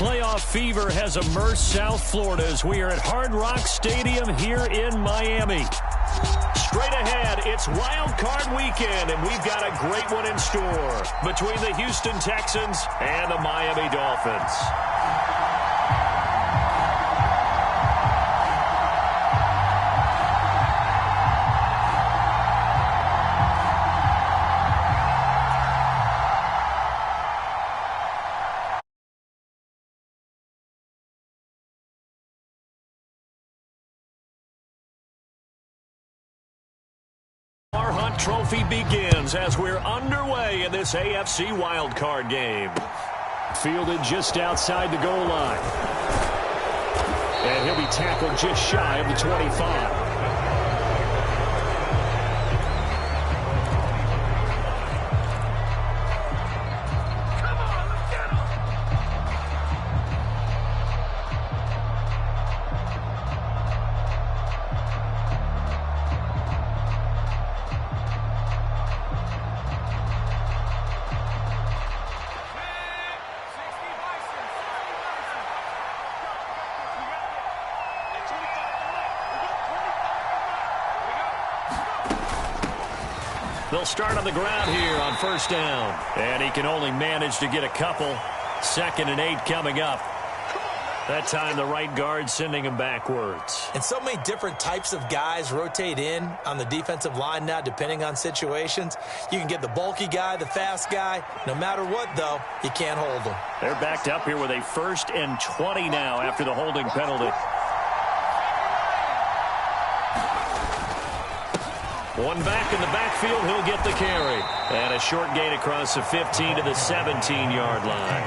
Playoff fever has immersed South Florida as we are at Hard Rock Stadium here in Miami. Straight ahead, it's Wild Card Weekend, and we've got a great one in store between the Houston Texans and the Miami Dolphins. Trophy begins as we're underway in this AFC wildcard game. Fielded just outside the goal line. And he'll be tackled just shy of the 25. They'll start on the ground here on first down. And he can only manage to get a couple. 2nd and 8 coming up. That time the right guard sending him backwards. And so many different types of guys rotate in on the defensive line now depending on situations. You can get the bulky guy, the fast guy. No matter what, though, you can't hold them. They're backed up here with a 1st and 20 now after the holding penalty. One back in the backfield, he'll get the carry. And a short gain across the 15 to the 17-yard line.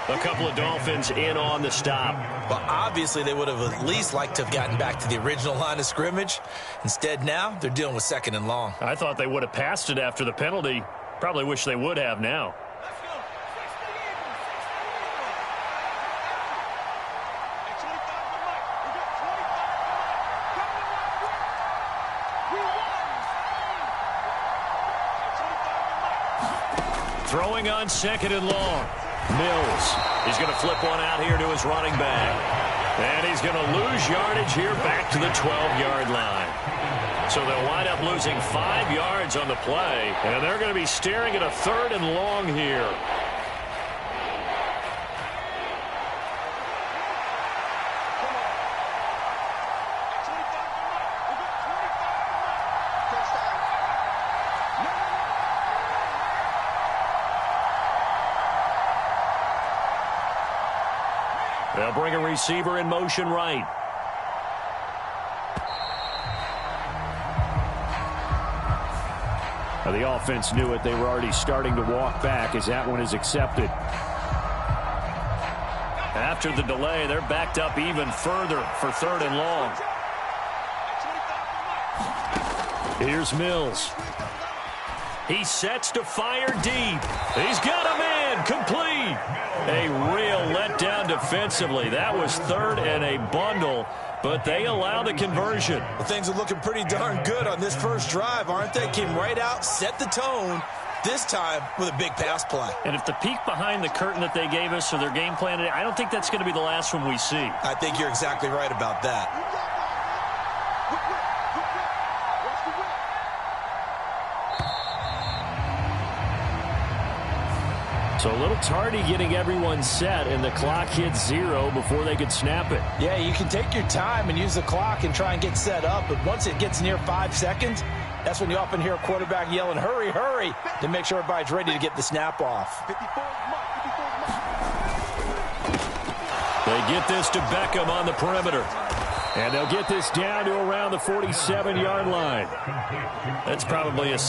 A couple of Dolphins in on the stop. Well, obviously they would have at least liked to have gotten back to the original line of scrimmage. Instead now, they're dealing with 2nd and long. I thought they would have passed it after the penalty. Probably wish they would have now. Throwing on 2nd and long. Mills. He's going to flip one out here to his running back. And he's going to lose yardage here back to the 12-yard line. So they'll wind up losing 5 yards on the play. And they're going to be staring at a 3rd and long here. They'll bring a receiver in motion right. Now the offense knew it. They were already starting to walk back as that one is accepted. After the delay, they're backed up even further for 3rd and long. Here's Mills. He sets to fire deep. He's got him in. Complete. A real letdown defensively. That was 3rd and a bundle, but they allow the conversion. Well, things are looking pretty darn good on this first drive, aren't they? Came right out, set the tone, this time with a big pass play. And if the peek behind the curtain that they gave us or their game plan today, I don't think that's going to be the last one we see. I think you're exactly right about that. So a little tardy getting everyone set, and the clock hits 0 before they could snap it. Yeah, you can take your time and use the clock and try and get set up, but once it gets near 5 seconds, that's when you often hear a quarterback yelling, hurry, hurry, to make sure everybody's ready to get the snap off. They get this to Beckham on the perimeter. And they'll get this down to around the 47-yard line. That's probably a...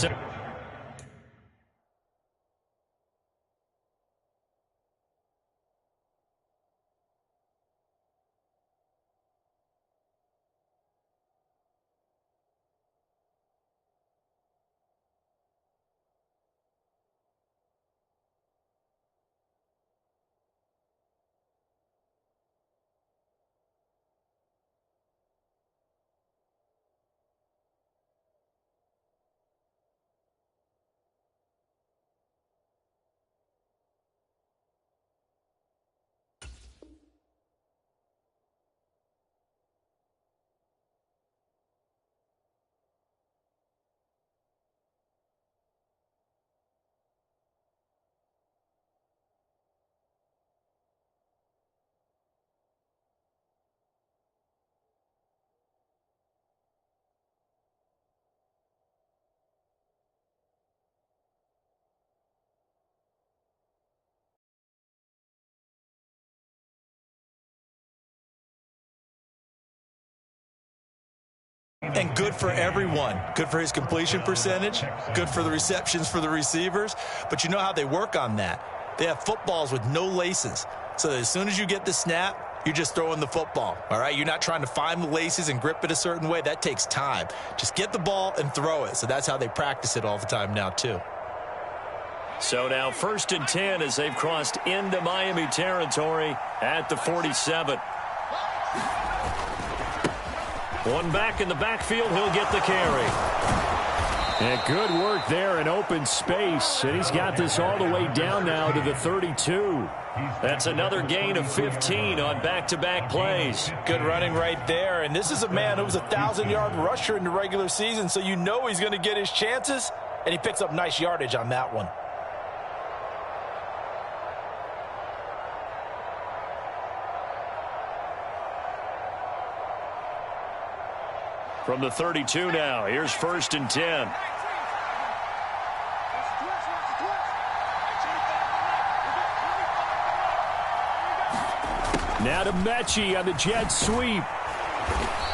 And good for everyone. Good for his completion percentage. Good for the receptions for the receivers. But you know how they work on that. They have footballs with no laces. So as soon as you get the snap, you're just throwing the football. All right? You're not trying to find the laces and grip it a certain way. That takes time. Just get the ball and throw it. So that's how they practice it all the time now, too. So now 1st and 10 as they've crossed into Miami territory at the 47. One back in the backfield. He'll get the carry. And good work there in open space. And he's got this all the way down now to the 32. That's another gain of 15 on back-to-back plays. Good running right there. And this is a man who was a 1,000-yard rusher in the regular season, so you know he's going to get his chances. And he picks up nice yardage on that one. From the 32 now, here's 1st and 10. Now to Mechie on the jet sweep.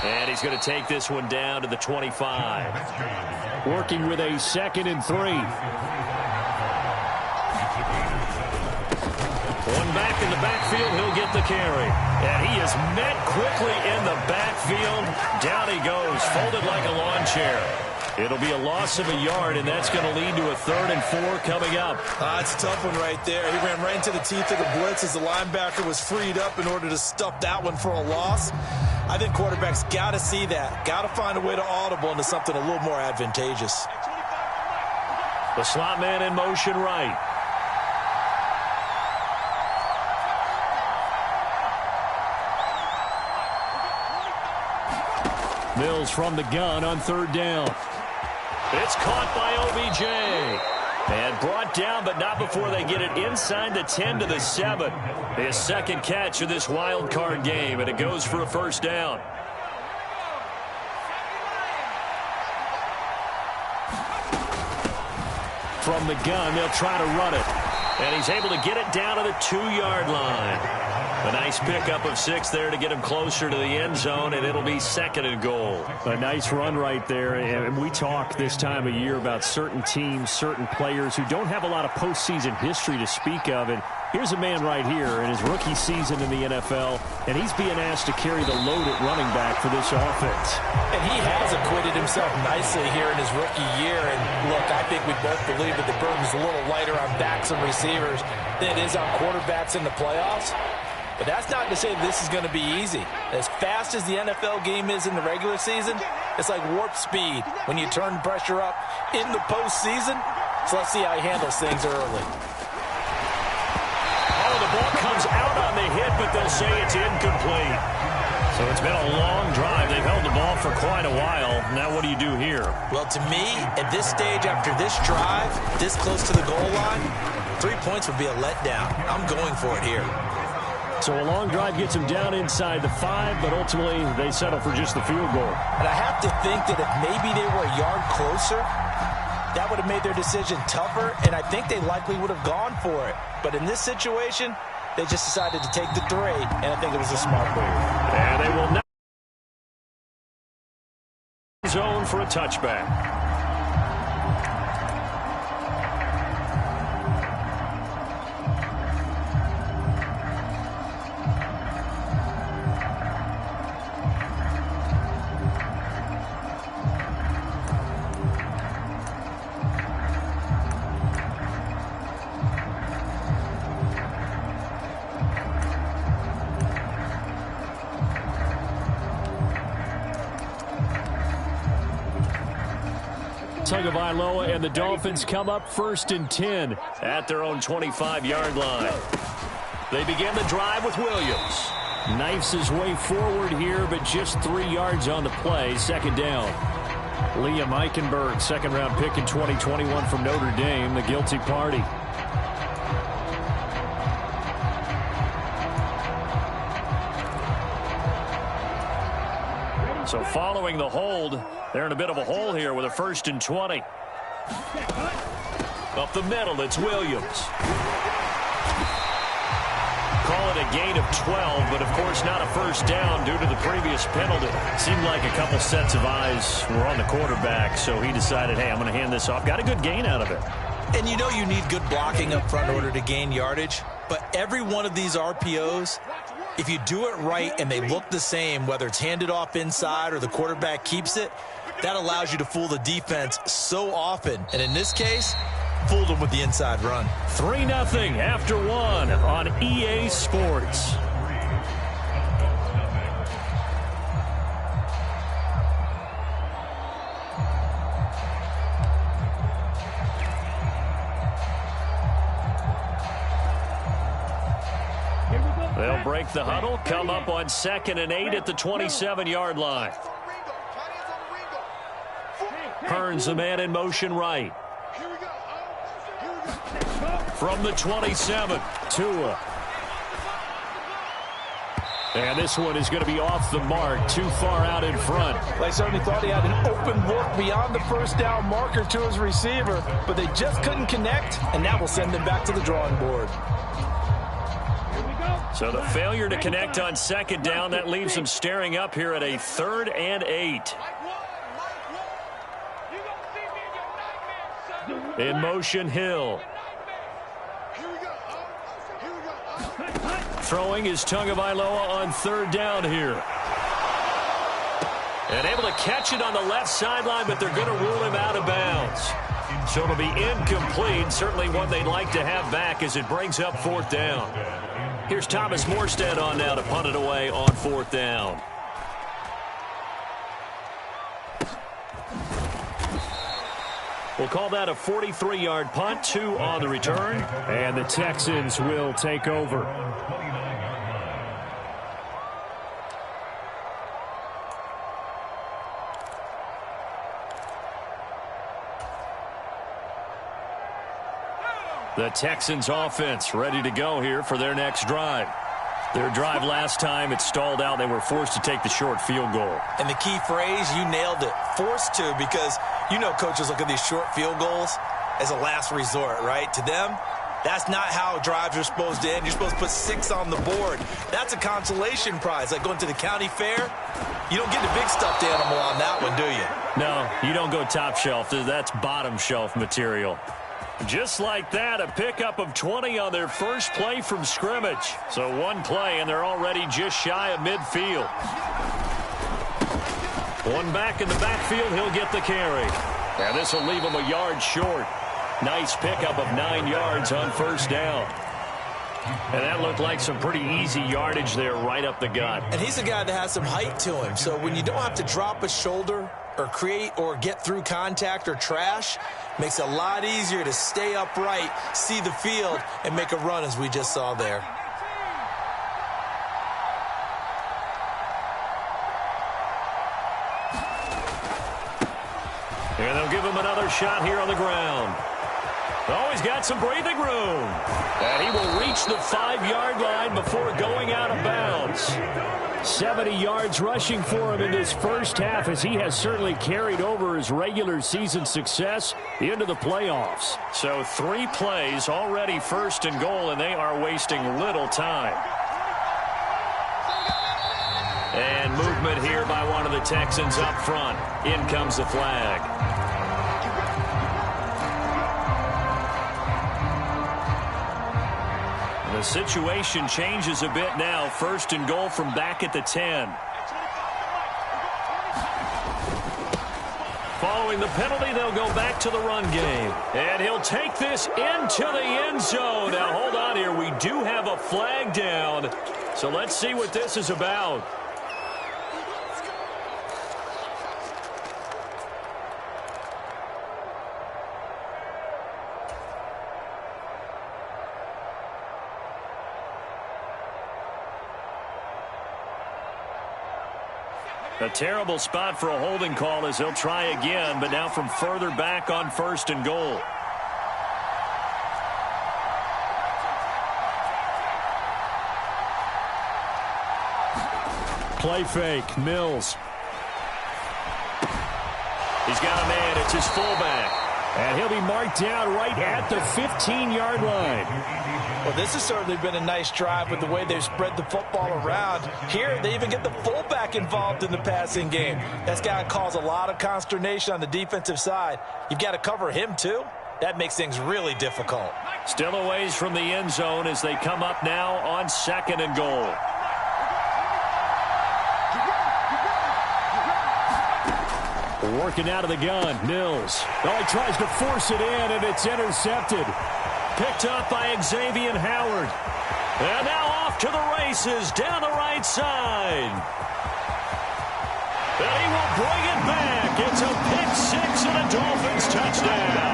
And he's going to take this one down to the 25. Working with a 2nd and 3. One back in the backfield, he'll get the carry. And he is met quickly in the backfield. Down he goes, folded like a lawn chair. It'll be a loss of a yard, and that's going to lead to a 3rd and 4 coming up. It's a tough one right there. He ran right into the teeth of the blitz as the linebacker was freed up in order to stuff that one for a loss. I think quarterbacks got to see that. Got to find a way to audible into something a little more advantageous. The slot man in motion right. Mills from the gun on 3rd down. It's caught by OBJ. And brought down, but not before they get it inside the 10 to the 7. His 2nd catch of this wild card game, and it goes for a 1st down. From the gun, they'll try to run it. And he's able to get it down to the 2-yard line. A nice pickup of 6 there to get him closer to the end zone, and it'll be 2nd and goal. A nice run right there, and we talk this time of year about certain teams, certain players who don't have a lot of postseason history to speak of, and here's a man right here in his rookie season in the NFL, and he's being asked to carry the load at running back for this offense. And he has acquitted himself nicely here in his rookie year, and look, I think we both believe that the burden's a little lighter on backs and receivers than it is on quarterbacks in the playoffs. But that's not to say this is going to be easy. As fast as the NFL game is in the regular season, it's like warp speed when you turn pressure up in the postseason. So let's see how he handles things early. Oh, the ball comes out on the hit, but they'll say it's incomplete. So it's been a long drive. They've held the ball for quite a while. Now what do you do here? Well, to me, at this stage after this drive, this close to the goal line, 3 points would be a letdown. I'm going for it here. So a long drive gets them down inside the 5, but ultimately they settle for just the field goal. And I have to think that if maybe they were a yard closer, that would have made their decision tougher, and I think they likely would have gone for it. But in this situation, they just decided to take the 3, and I think it was a smart move. And they will not zone for a touchback. Tagovailoa and the Dolphins come up 1st and 10 at their own 25-yard line. They begin the drive with Williams. Knifes his way forward here, but just 3 yards on the play. 2nd down. Liam Eichenberg, 2nd-round pick in 2021 from Notre Dame, the guilty party. So following the hold, they're in a bit of a hole here with a 1st and 20. Up the middle, it's Williams. Call call it a gain of 12, but of course not a first down due to the previous penalty. Seemed like a couple sets of eyes were on the quarterback, so he decided, hey, I'm going to hand this off. Got a good gain out of it. And you know you need good blocking up front in order to gain yardage, but every one of these RPOs, if you do it right and they look the same, whether it's handed off inside or the quarterback keeps it, that allows you to fool the defense so often. And in this case, fooled them with the inside run. 3-0 after one on EA Sports. They'll break the huddle, come up on 2nd and 8 at the 27-yard line. Hearns, the man in motion right. From the 27, Tua. And this one is going to be off the mark, too far out in front. They certainly thought he had an open look beyond the first down marker to his receiver, but they just couldn't connect, and that will send them back to the drawing board. So the failure to connect on 2nd down, that leaves them staring up here at a 3rd and 8. In motion, Hill. Throwing is Tagovailoa on 3rd down here. And able to catch it on the left sideline, but they're going to rule him out of bounds. So it'll be incomplete. Certainly one they'd like to have back as it brings up 4th down. Here's Thomas Morstead on now to punt it away on 4th down. We'll call that a 43-yard punt, 2 on the return. And the Texans will take over. The Texans offense ready to go here for their next drive. Their drive last time, it stalled out. They were forced to take the short field goal. And the key phrase, you nailed it, forced to, because you know coaches look at these short field goals as a last resort, right? To them, that's not how drives are supposed to end. You're supposed to put 6 on the board. That's a consolation prize, like going to the county fair. You don't get the big stuffed animal on that one, do you? No, you don't go top shelf. That's bottom shelf material. Just like that, a pickup of 20 on their first play from scrimmage. So one play, and they're already just shy of midfield. One back in the backfield, he'll get the carry. And this will leave him a yard short. Nice pickup of 9 yards on 1st down. And that looked like some pretty easy yardage there right up the gut. And he's a guy that has some height to him. So when you don't have to drop a shoulder or create or get through contact or trash, makes it a lot easier to stay upright, see the field, and make a run as we just saw there. And they'll give him another shot here on the ground. Oh, he's got some breathing room. And he will reach the 5-yard line before going out of bounds. 70 yards rushing for him in this first half, as he has certainly carried over his regular season success into the playoffs. So 3 plays, already 1st and goal, and they are wasting little time. And movement here by one of the Texans up front. In comes the flag. The situation changes a bit now. 1st and goal from back at the 10. Following the penalty, they'll go back to the run game. And he'll take this into the end zone. Now, hold on here. We do have a flag down. So let's see what this is about. A terrible spot for a holding call as they'll try again, but now from further back on 1st and goal. Play fake, Mills. He's got a man. It's his fullback. And he'll be marked down right at the 15-yard line. Well, this has certainly been a nice drive with the way they've spread the football around. Here, they even get the fullback involved in the passing game. That's got to cause a lot of consternation on the defensive side. You've got to cover him, too. That makes things really difficult. Still a ways from the end zone as they come up now on 2nd and goal. Working out of the gun, Mills. Oh, he tries to force it in, and it's intercepted. Picked up by Xavier Howard. And now off to the races down the right side. And he will bring it back. It's a pick six and a Dolphins touchdown.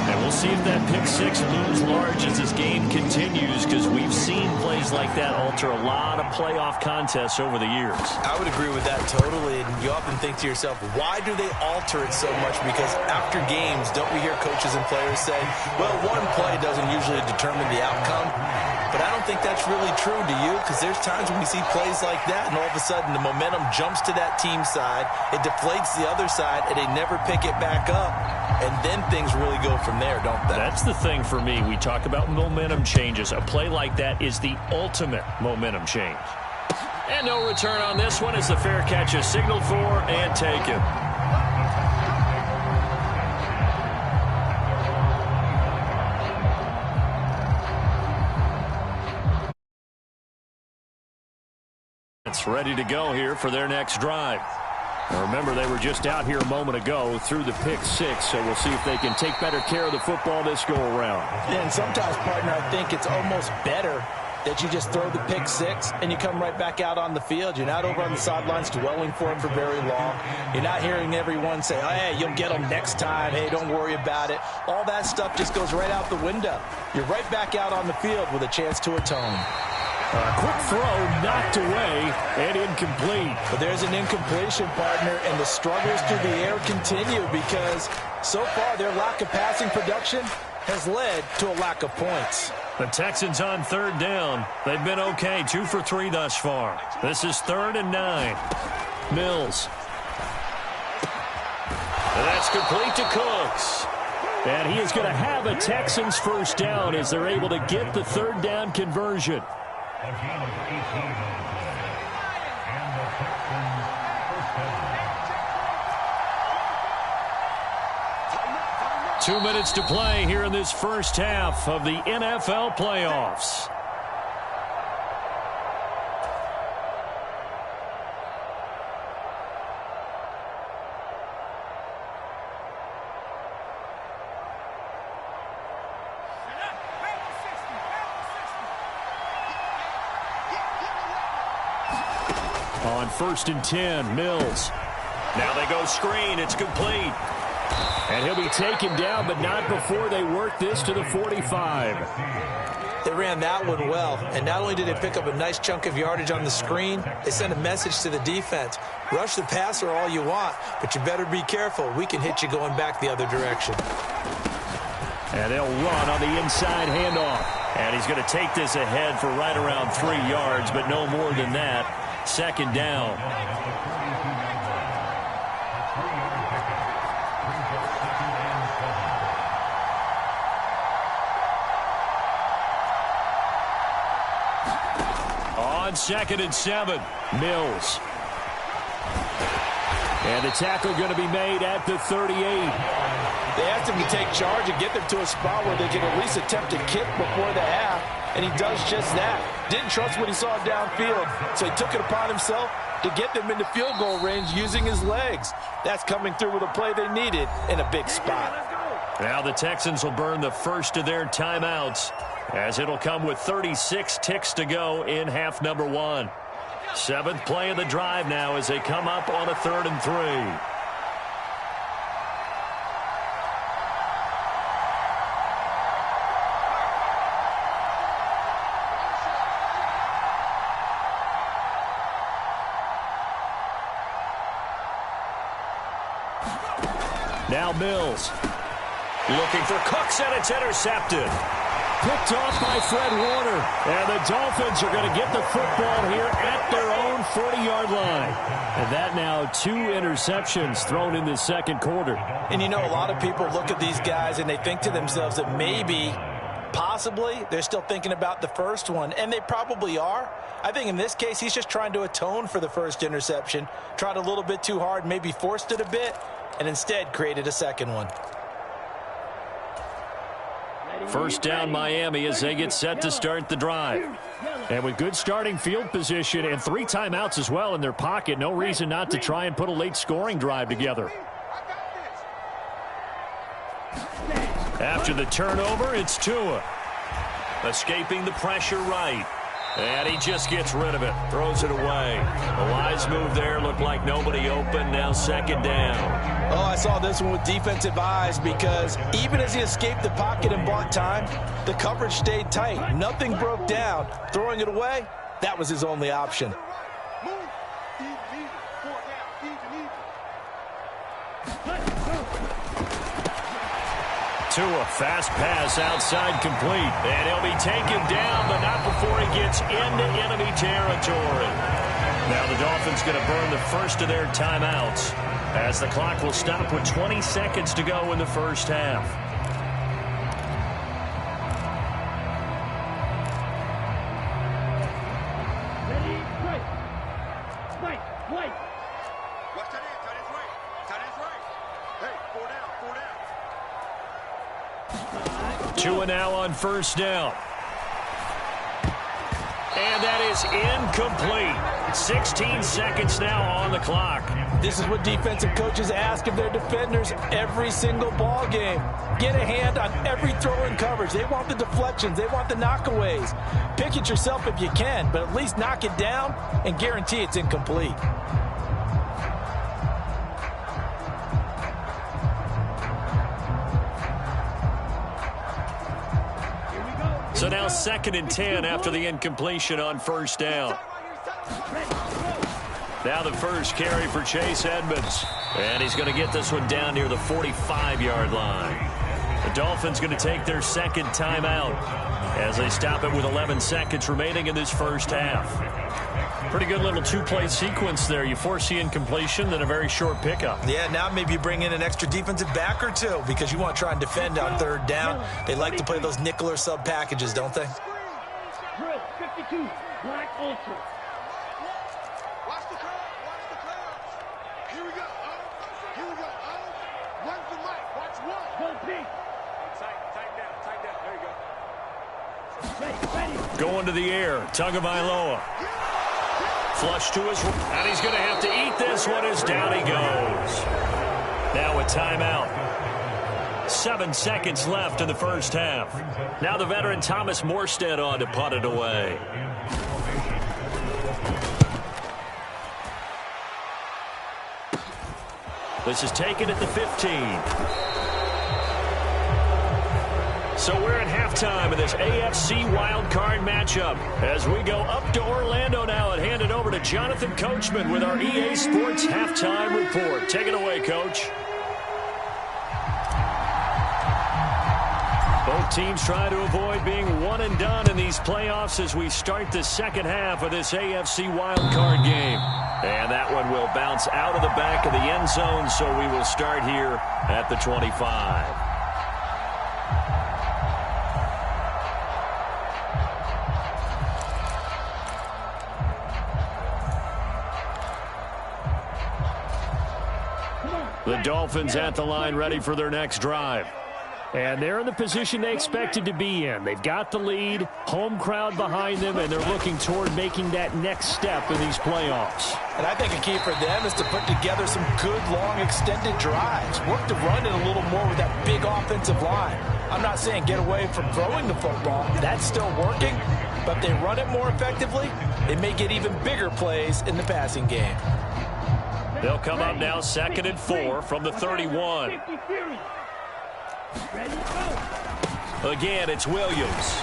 And we'll see if that pick six looms large as this game continues, because we've seen plays like that alter a lot of playoff contests over the years. I would agree with that totally. And you often think to yourself, why do they alter it so much? Because after games, don't we hear coaches and players say, well, one play doesn't usually determine the outcome? But I don't think that's really true, do you? Because there's times when we see plays like that, and all of a sudden the momentum jumps to that team side, it deflates the other side, and they never pick it back up. And then things really go from there, don't they? That's the thing for me. We talk about momentum changes. A play like that is the ultimate momentum change. And no return on this one as the fair catch is signaled for and taken. It's ready to go here for their next drive. Now remember, they were just out here a moment ago through the pick six, so we'll see if they can take better care of the football this go-around. And sometimes, partner, I think it's almost better that you just throw the pick six and you come right back out on the field. You're not over on the sidelines dwelling for it for very long. You're not hearing everyone say, oh, hey, you'll get them next time. Hey, don't worry about it. All that stuff just goes right out the window. You're right back out on the field with a chance to atone. Quick throw, knocked away, and incomplete. But there's an incompletion, partner, and the struggles through the air continue because so far their lack of passing production has led to a lack of points. The Texans on 3rd down. They've been okay, 2 for 3 thus far. This is 3rd and 9. Mills. And that's complete to Cooks. And he is going to have a Texans first down as they're able to get the 3rd down conversion. A gain of 18 and the Texans first down. 2 minutes to play here in this first half of the NFL playoffs. On 1st and 10, Mills. Now they go screen. It's complete. And he'll be taken down, but not before they work this to the 45. They ran that one well, and not only did they pick up a nice chunk of yardage on the screen, they sent a message to the defense. Rush the passer all you want, but you better be careful. We can hit you going back the other direction. And they'll run on the inside handoff. And he's going to take this ahead for right around 3 yards, but no more than that. 2nd down. On 2nd and 7, Mills. And the tackle going to be made at the 38. They asked him to take charge and get them to a spot where they can at least attempt a kick before the half, and he does just that. Didn't trust what he saw downfield, so he took it upon himself to get them into field goal range using his legs. That's coming through with a play they needed in a big spot. Now the Texans will burn the first of their timeouts, as it'll come with 36 ticks to go in half number 1. 7th play of the drive now as they come up on a 3rd and 3. Now Mills looking for Cooks, and it's intercepted. Picked off by Fred Warner. And the Dolphins are going to get the football here at their own 40-yard line. And that now 2 interceptions thrown in the second quarter. And you know, a lot of people look at these guys and they think to themselves that maybe, possibly, they're still thinking about the first one. And they probably are. I think in this case, he's just trying to atone for the first interception. Tried a little bit too hard, maybe forced it a bit, and instead created a second one. First down Miami as they get set to start the drive. And with good starting field position and 3 timeouts as well in their pocket, no reason not to try and put a late scoring drive together. After the turnover, it's Tua. Escaping the pressure right. And he just gets rid of it. Throws it away. A wise move there. Looked like nobody open. Now second down. Oh, I saw this one with defensive eyes because even as he escaped the pocket and bought time, the coverage stayed tight. Nothing broke down. Throwing it away, that was his only option. Tua, fast pass outside complete. And he'll be taken down, but not before he gets into enemy territory. Now the Dolphins going to burn the first of their timeouts as the clock will stop with 20 seconds to go in the first half. Tua now on first down. And that is incomplete. 16 seconds now on the clock. This is what defensive coaches ask of their defenders every single ball game. Get a hand on every throw in coverage. They want the deflections. They want the knockaways. Pick it yourself if you can, but at least knock it down and guarantee it's incomplete. So now 2nd and 10 after the incompletion on first down. Now the first carry for Chase Edmonds. And he's going to get this one down near the 45-yard line. The Dolphins going to take their second timeout as they stop it with 11 seconds remaining in this first half. Pretty good little 2-play sequence there. You force the incompletion, then a very short pickup. Yeah, now maybe you bring in an extra defensive back or two because you want to try and defend on third down. They like to play those nickel or sub packages, don't they? Drill 52, Black Ultra. Watch the curve, watch the curve. Here we go. Here we go. Run for Mike. Watch one. Go big. Tight down. There you go. Ready. Going to the air. Tagovailoa. Flush to his, and he's going to have to eat this one as down he goes. Now a timeout. 7 seconds left in the first half. Now the veteran Thomas Morstead on to punt it away. This is taken at the 15. So we're at halftime of this AFC wildcard matchup as we go up to Orlando now and hand it over to Jonathan Coachman with our EA Sports Halftime Report. Take it away, Coach. Both teams try to avoid being one and done in these playoffs as we start the second half of this AFC wildcard game. And that one will bounce out of the back of the end zone, so we will start here at the 25. The Dolphins at the line ready for their next drive. And they're in the position they expected to be in. They've got the lead, home crowd behind them, and they're looking toward making that next step in these playoffs. And I think a key for them is to put together some good, long, extended drives. Work to run it a little more with that big offensive line. I'm not saying get away from throwing the football. That's still working. But if they run it more effectively, they may get even bigger plays in the passing game. They'll come up now 2nd and 4 from the 31. Again, it's Williams.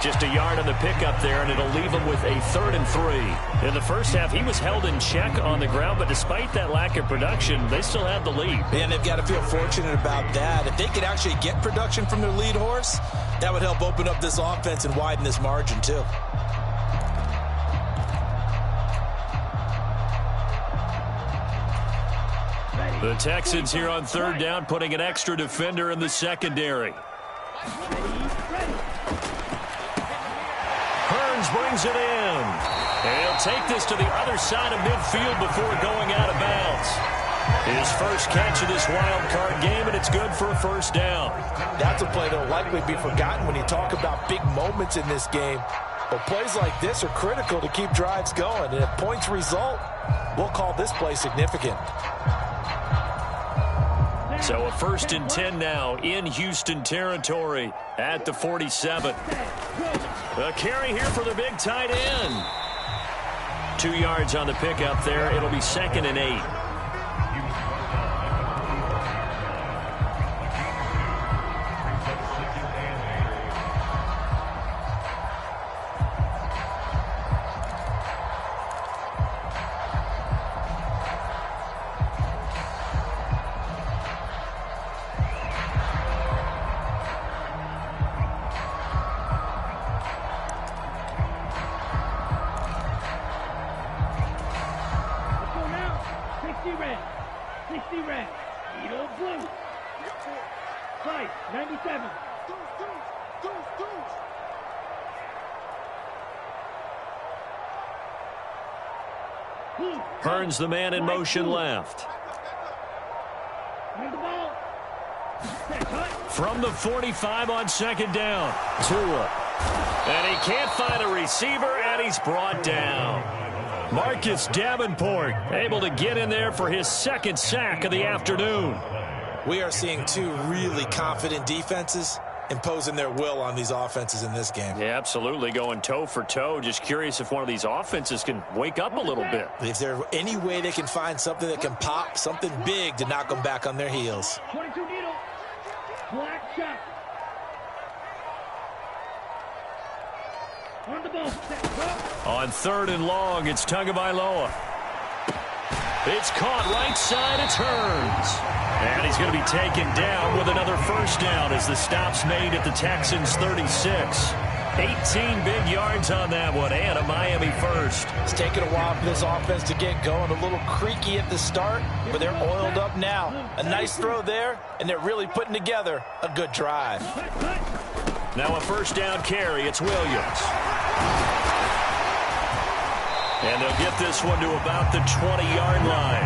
Just a yard on the pickup there, and it'll leave him with a 3rd and 3. In the first half, he was held in check on the ground, but despite that lack of production, they still had the lead. And they've got to feel fortunate about that. If they could actually get production from their lead horse, that would help open up this offense and widen this margin, too. The Texans here on 3rd down, putting an extra defender in the secondary. Hearns brings it in. And he'll take this to the other side of midfield before going out of bounds. His first catch of this wild card game, and it's good for a 1st down. That's a play that will likely be forgotten when you talk about big moments in this game. But plays like this are critical to keep drives going. And if points result, we'll call this play significant. So a 1st and 10 now in Houston territory at the 47. A carry here for the big tight end. 2 yards on the pickup there. It'll be 2nd and 8. Hearns the man in motion left. From the 45 on 2nd down. Tua. And he can't find a receiver, and he's brought down. Marcus Davenport able to get in there for his 2nd sack of the afternoon. We are seeing 2 really confident defenses imposing their will on these offenses in this game. Yeah, absolutely, going toe for toe. Just curious if one of these offenses can wake up a little bit. Is there any way they can find something that can pop, something big to knock them back on their heels? 22 needle. Black shot. On the ball. On 3rd and long, it's Tagovailoa. It's caught right side. It's Hearns. And he's going to be taken down with another 1st down as the stop's made at the Texans' 36. 18 big yards on that one, and a Miami 1st. It's taken a while for this offense to get going. A little creaky at the start, but they're oiled up now. A nice throw there, and they're really putting together a good drive. Now a 1st down carry. It's Williams. And they'll get this one to about the 20-yard line.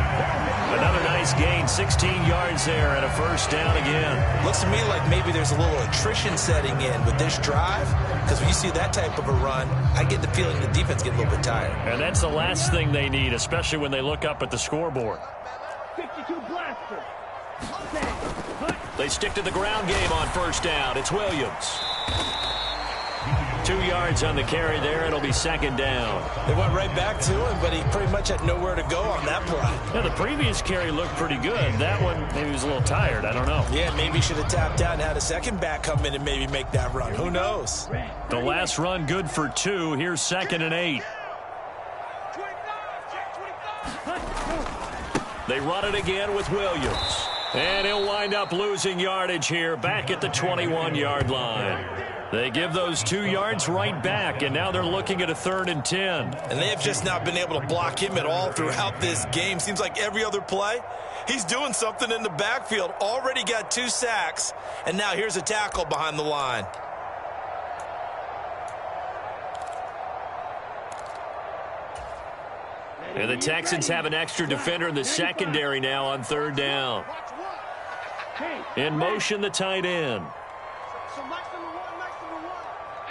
Another nice gain, 16 yards there, and a 1st down again. Looks to me like maybe there's a little attrition setting in with this drive, because when you see that type of a run, I get the feeling the defense gets a little bit tired. And that's the last thing they need, especially when they look up at the scoreboard. 52 blaster. They stick to the ground game on 1st down. It's Williams. 2 yards on the carry there. It'll be 2nd down. They went right back to him, but he pretty much had nowhere to go on that play. Yeah, the previous carry looked pretty good. That one, maybe he was a little tired. I don't know. Yeah, maybe he should have tapped out and had a second back come in and maybe make that run. Who knows? The last run good for 2. Here's 2nd and 8. They run it again with Williams. And he'll wind up losing yardage here back at the 21-yard line. They give those 2 yards right back, and now they're looking at a 3rd and 10. And they have just not been able to block him at all throughout this game. Seems like every other play, he's doing something in the backfield. Already got 2 sacks, and now here's a tackle behind the line. And the Texans have an extra defender in the secondary now on 3rd down. In motion, the tight end. So Mike's number one.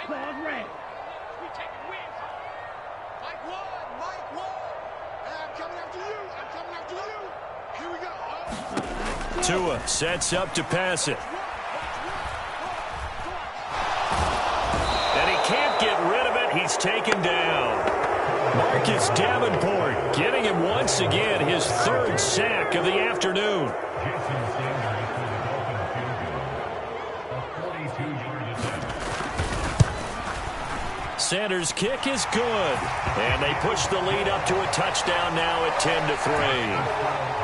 Ball red. We taking wins. Mike one. Hey, I'm coming after you. Here we go. Tua sets up to pass it. And he can't get rid of it. He's taken down. Marcus Davenport getting him once again his 3rd sack of the afternoon. Sanders' kick is good. And they push the lead up to a touchdown now at 10-3.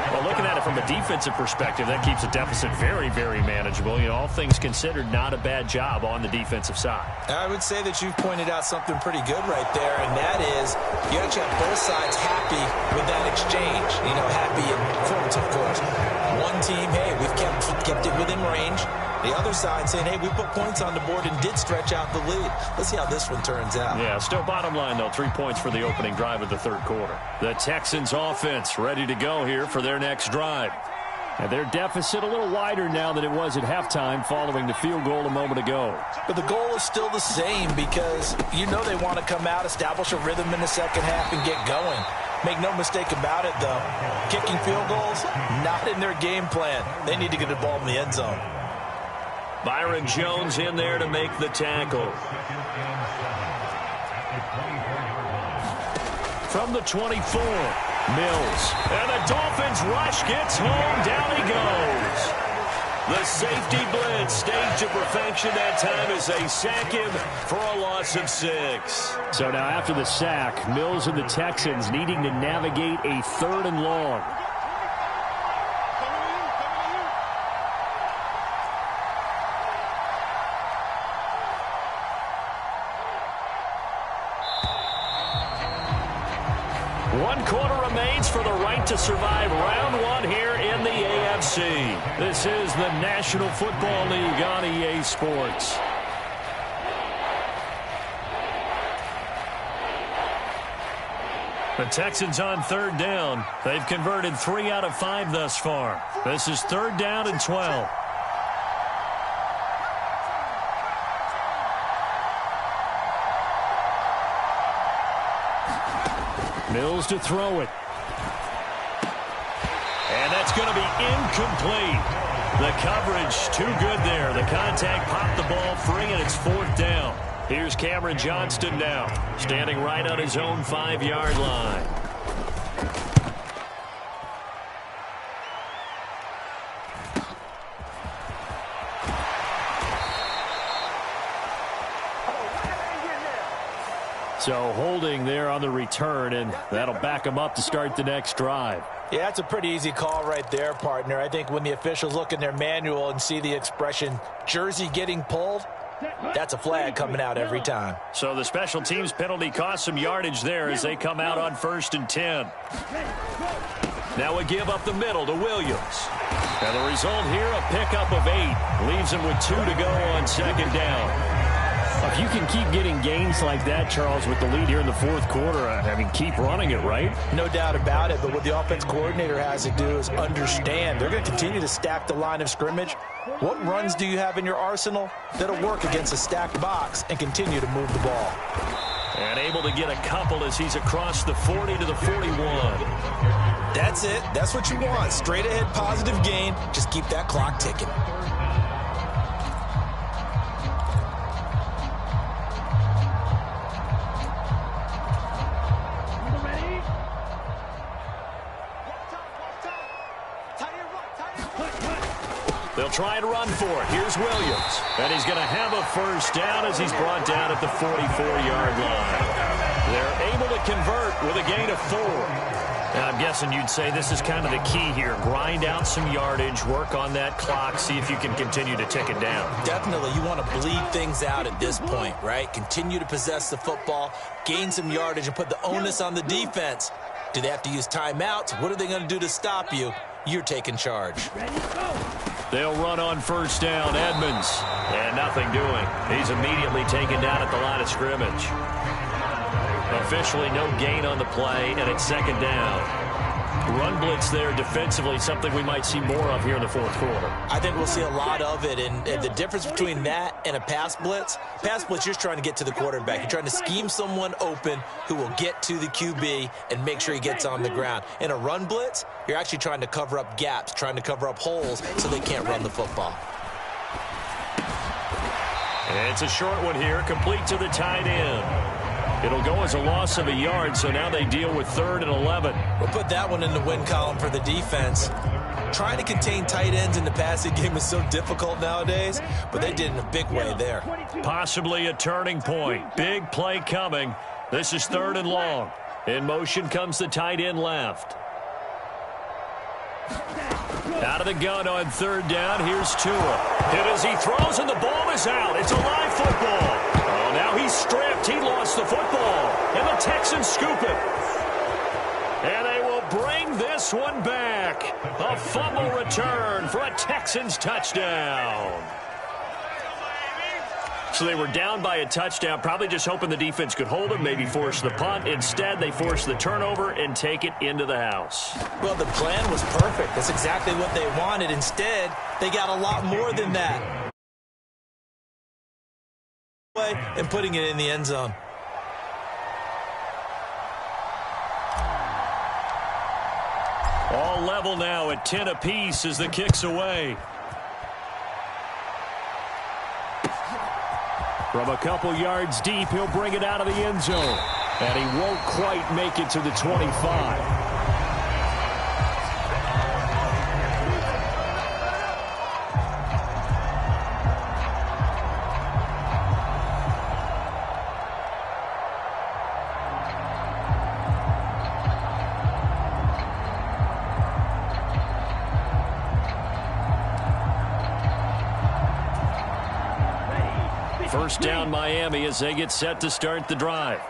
Well, looking at it from a defensive perspective, that keeps the deficit very, very manageable. You know, all things considered, not a bad job on the defensive side. I would say that you've pointed out something pretty good right there, and that is you actually have both sides happy with that exchange. You know, happy in quotes, of course. One team, hey, we've kept it within range. The other side saying, hey, we put points on the board and did stretch out the lead. Let's see how this one turns out. Yeah, still bottom line, though, 3 points for the opening drive of the third quarter. The Texans offense ready to go here for their next drive. And their deficit a little wider now than it was at halftime following the field goal a moment ago. But the goal is still the same because you know they want to come out, establish a rhythm in the second half, and get going. Make no mistake about it, though. Kicking field goals, not in their game plan. They need to get the ball in the end zone. Byron Jones in there to make the tackle. From the 24, Mills. And the Dolphins rush gets home. Down he goes. The safety blitz staged to perfection that time as they sack him for a loss of 6. So now after the sack, Mills and the Texans needing to navigate a 3rd and long. One quarter remains for the right to survive round 1 here in the AFC. This is the National Football League on EA Sports. The Texans on 3rd down. They've converted 3 out of 5 thus far. This is 3rd down and 12. Mills to throw it. And that's going to be incomplete. The coverage too good there. The contact popped the ball free, and it's 4th down. Here's Cameron Johnston now, standing right on his own 5-yard line. So holding there on the return, and that'll back him up to start the next drive. Yeah, that's a pretty easy call right there, partner. I think when the officials look in their manual and see the expression jersey getting pulled, that's a flag coming out every time. So the special teams penalty cost some yardage there as they come out on 1st and 10. Now we give up the middle to Williams. And the result here, a pickup of 8. Leaves him with 2 to go on 2nd down. If you can keep getting gains like that, Charles, with the lead here in the 4th quarter, I mean, keep running it, right? No doubt about it, but what the offense coordinator has to do is understand they're going to continue to stack the line of scrimmage. What runs do you have in your arsenal that'll work against a stacked box and continue to move the ball? And able to get a couple as he's across the 40 to the 41. That's it. That's what you want. Straight ahead positive gain. Just keep that clock ticking. They'll try and run for it. Here's Williams. And he's going to have a 1st down as he's brought down at the 44-yard line. They're able to convert with a gain of 4. Now, I'm guessing you'd say this is kind of the key here. Grind out some yardage, work on that clock, see if you can continue to tick it down. Definitely. You want to bleed things out at this point, right? Continue to possess the football, gain some yardage, and put the onus on the defense. Do they have to use timeouts? What are they going to do to stop you? You're taking charge. They'll run on 1st down. Edmonds. And nothing doing. He's immediately taken down at the line of scrimmage. Officially no gain on the play, and it's 2nd down. Run blitz there defensively, something we might see more of here in the 4th quarter. I think we'll see a lot of it, and the difference between that and a pass blitz, you're just trying to get to the quarterback. You're trying to scheme someone open who will get to the QB and make sure he gets on the ground. In a run blitz, you're actually trying to cover up gaps, trying to cover up holes so they can't run the football. And it's a short one here, complete to the tight end. It'll go as a loss of a yard, so now they deal with 3rd and 11. We'll put that one in the win column for the defense. Trying to contain tight ends in the passing game is so difficult nowadays, but they did it in a big way there. Possibly a turning point. Big play coming. This is 3rd and long. In motion comes the tight end left. Out of the gun on 3rd down. Here's Tua. Hit as he throws, and the ball is out. It's a live football. Oh, now he's stripped. He lost the football. And the Texans scoop it. And they will bring this one back. A fumble return for a Texans touchdown. So they were down by a touchdown, probably just hoping the defense could hold them, maybe force the punt. Instead, they force the turnover and take it into the house. Well, the plan was perfect. That's exactly what they wanted. Instead, they got a lot more than that. And putting it in the end zone. All level now at 10 apiece as the kick's away. From a couple yards deep, he'll bring it out of the end zone. And he won't quite make it to the 25. First down Miami as they get set to start the drive.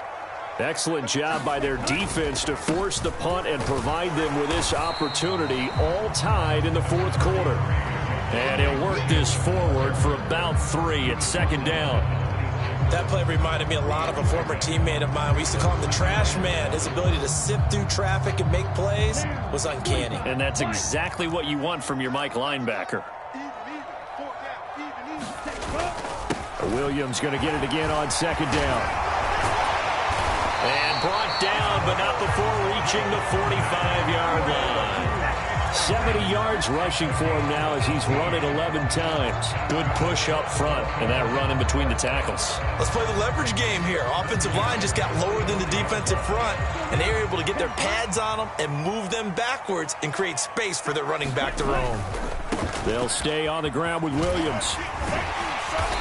Excellent job by their defense to force the punt and provide them with this opportunity, all tied in the 4th quarter. And he'll work this forward for about 3 at 2nd down. That play reminded me a lot of a former teammate of mine. We used to call him the trash man. His ability to sift through traffic and make plays was uncanny. And that's exactly what you want from your Mike linebacker. Williams going to get it again on 2nd down. And brought down, but not before reaching the 45-yard line. 70 yards rushing for him now as he's run it 11 times. Good push up front, and that run in between the tackles. Let's play the leverage game here. Offensive line just got lower than the defensive front, and they were able to get their pads on them and move them backwards and create space for their running back to roam. They'll stay on the ground with Williams.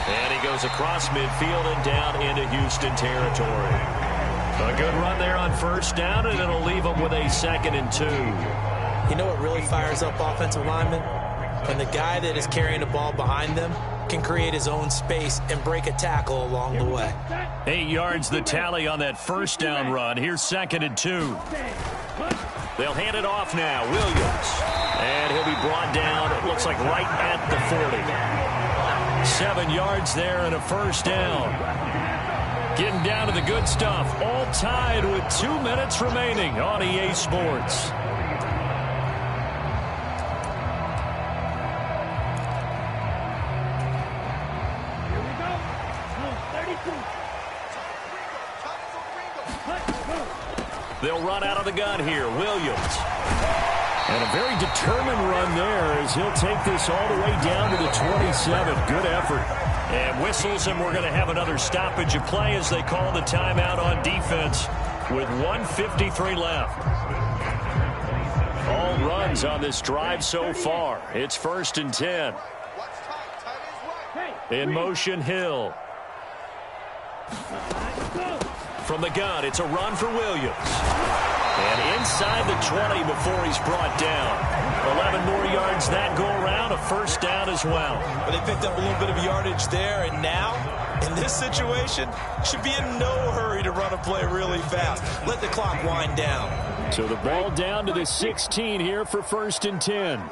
And he goes across midfield and down into Houston territory. A good run there on 1st down, and it'll leave them with a 2nd and 2. You know what really fires up offensive linemen? When the guy that is carrying the ball behind them can create his own space and break a tackle along the way. 8 yards the tally on that 1st down run. Here's 2nd and 2. They'll hand it off now. Williams. And he'll be brought down, it looks like right at the 40. 7 yards there and a 1st down. Getting down to the good stuff. All tied with 2 minutes remaining on EA Sports. Here we go. 32. They'll run out of the gun here. Williams. And a very determined run there as he'll take this all the way down to the 27. Good effort. And whistles, and we're going to have another stoppage of play as they call the timeout on defense with 1:53 left. All runs on this drive so far. It's 1st and 10. In motion, Hill. From the gun, it's a run for Williams. And inside the 20 before he's brought down. 11 more yards that go around, a 1st down as well. But they picked up a little bit of yardage there, and now, in this situation, should be in no hurry to run a play really fast. Let the clock wind down. So the ball down to the 16 here for 1st and 10.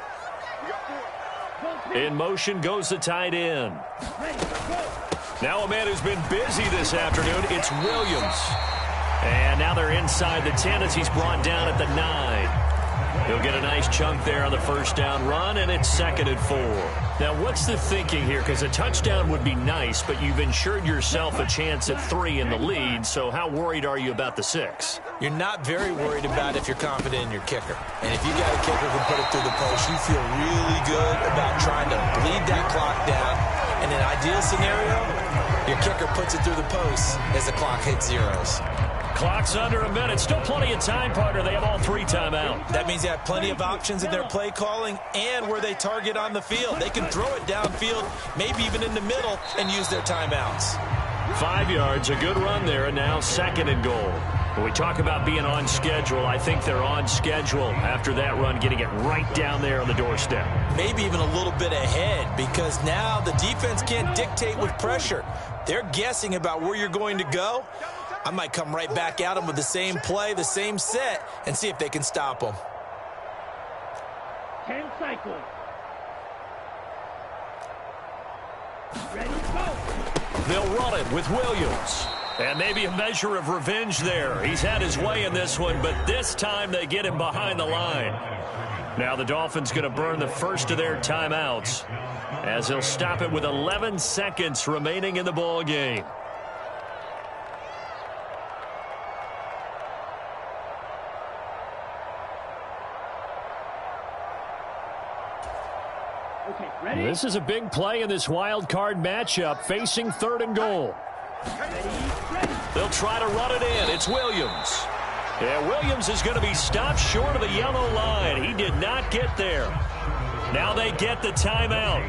In motion goes the tight end. Now a man who's been busy this afternoon, it's Williams. And now they're inside the 10 as he's brought down at the 9. He'll get a nice chunk there on the 1st down run, and it's 2nd and 4. Now, what's the thinking here? Because a touchdown would be nice, but you've ensured yourself a chance at 3 in the lead, so how worried are you about the 6? You're not very worried about if you're confident in your kicker. And if you got a kicker who can put it through the post, you feel really good about trying to bleed that clock down. In an ideal scenario, your kicker puts it through the post as the clock hits zeros. Clock's under a minute. Still plenty of time, partner. They have all 3 timeouts. That means they have plenty of options in their play calling and where they target on the field. They can throw it downfield, maybe even in the middle, and use their timeouts. 5 yards, a good run there, and now 2nd and goal. When we talk about being on schedule, I think they're on schedule after that run, getting it right down there on the doorstep. Maybe even a little bit ahead, because now the defense can't dictate with pressure. They're guessing about where you're going to go. I might come right back at them with the same play, the same set, and see if they can stop them. 10 cycles. Ready, go. They'll run it with Williams. And maybe a measure of revenge there. He's had his way in this one, but this time they get him behind the line. Now the Dolphins going to burn the first of their timeouts as they'll stop it with 11 seconds remaining in the ball game. Okay, ready? This is a big play in this wild card matchup, facing 3rd and goal. Ready. They'll try to run it in. It's Williams. Yeah, Williams is going to be stopped short of the yellow line. He did not get there. Now they get the timeout.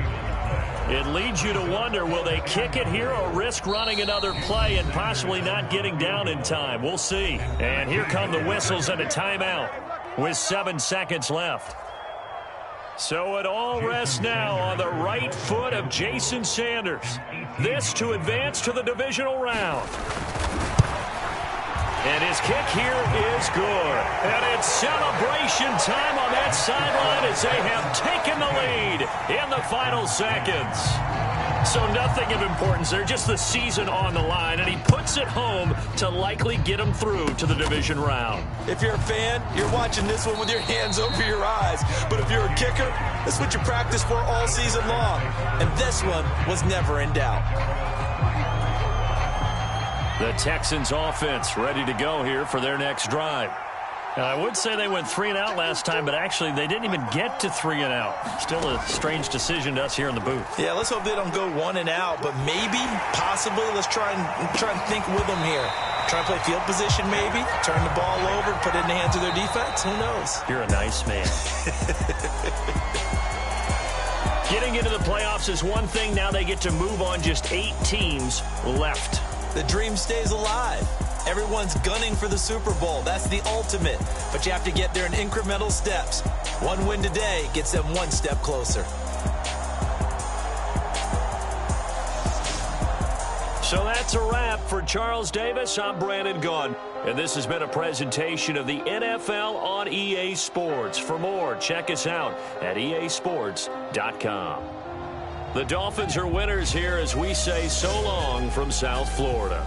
It leads you to wonder, will they kick it here or risk running another play and possibly not getting down in time? We'll see. And here come the whistles and a timeout with 7 seconds left. So it all rests now on the right foot of Jason Sanders. This to advance to the divisional round. And his kick here is good. And it's celebration time on that sideline as they have taken the lead in the final seconds. So nothing of importance there, just the season on the line. And he puts it home to likely get him through to the division round. If you're a fan, you're watching this one with your hands over your eyes. But if you're a kicker, this is what you practice for all season long. And this one was never in doubt. The Texans offense ready to go here for their next drive. Now, I would say they went 3 and out last time, but actually they didn't even get to 3 and out. Still a strange decision to us here in the booth. Yeah, let's hope they don't go 1 and out, but maybe, possibly, let's try and think with them here. Try and play field position maybe, turn the ball over, put it in the hands of their defense. Who knows? You're a nice man. Getting into the playoffs is one thing. Now they get to move on. Just 8 teams left. The dream stays alive. Everyone's gunning for the Super Bowl. That's the ultimate. But you have to get there in incremental steps. One win today gets them 1 step closer. So that's a wrap for Charles Davis. I'm Brandon Gunn. And this has been a presentation of the NFL on EA Sports. For more, check us out at easports.com. The Dolphins are winners here as we say so long from South Florida.